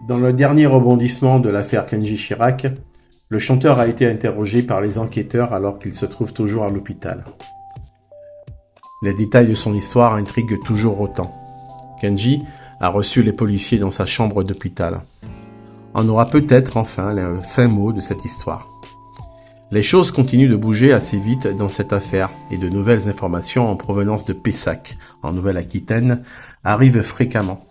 Dans le dernier rebondissement de l'affaire Kenji Chirac, le chanteur a été interrogé par les enquêteurs alors qu'il se trouve toujours à l'hôpital. Les détails de son histoire intriguent toujours autant. Kenji a reçu les policiers dans sa chambre d'hôpital. On aura peut-être enfin le fin mot de cette histoire. Les choses continuent de bouger assez vite dans cette affaire et de nouvelles informations en provenance de Pessac, en Nouvelle-Aquitaine, arrivent fréquemment.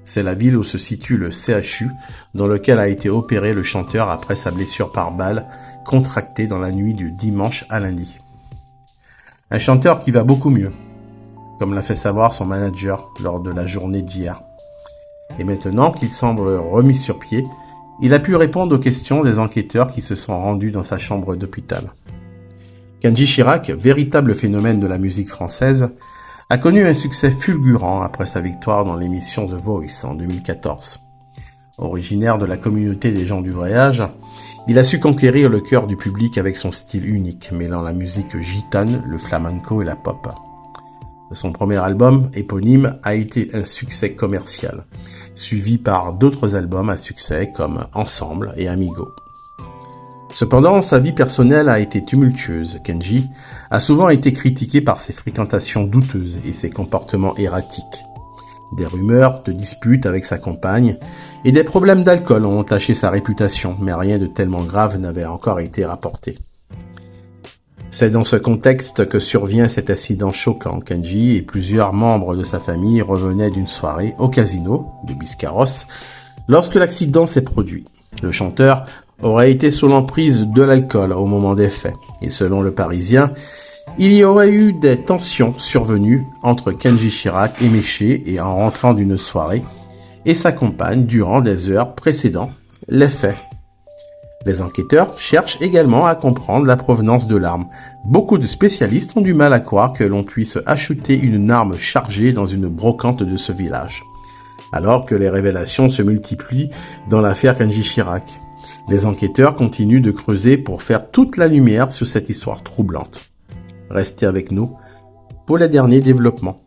C'est la ville où se situe le CHU, dans lequel a été opéré le chanteur après sa blessure par balle, contractée dans la nuit du dimanche à lundi. Un chanteur qui va beaucoup mieux, comme l'a fait savoir son manager lors de la journée d'hier. Et maintenant qu'il semble remis sur pied, il a pu répondre aux questions des enquêteurs qui se sont rendus dans sa chambre d'hôpital. Kenji Chirac, véritable phénomène de la musique française, a connu un succès fulgurant après sa victoire dans l'émission The Voice en 2014. Originaire de la communauté des gens du voyage, il a su conquérir le cœur du public avec son style unique, mêlant la musique gitane, le flamenco et la pop. Son premier album, éponyme, a été un succès commercial, suivi par d'autres albums à succès comme Ensemble et Amigo. Cependant, sa vie personnelle a été tumultueuse. Kenji a souvent été critiqué par ses fréquentations douteuses et ses comportements erratiques. Des rumeurs de disputes avec sa compagne et des problèmes d'alcool ont entaché sa réputation, mais rien de tellement grave n'avait encore été rapporté. C'est dans ce contexte que survient cet incident choquant. Kenji et plusieurs membres de sa famille revenaient d'une soirée au casino de Biscarrosse lorsque l'accident s'est produit. Le chanteur aurait été sous l'emprise de l'alcool au moment des faits. Et selon le Parisien, il y aurait eu des tensions survenues entre Kenji Chirac éméché et en rentrant d'une soirée et sa compagne durant des heures précédant les faits. Les enquêteurs cherchent également à comprendre la provenance de l'arme. Beaucoup de spécialistes ont du mal à croire que l'on puisse acheter une arme chargée dans une brocante de ce village. Alors que les révélations se multiplient dans l'affaire Kenji Chirac, les enquêteurs continuent de creuser pour faire toute la lumière sur cette histoire troublante. Restez avec nous pour les derniers développements.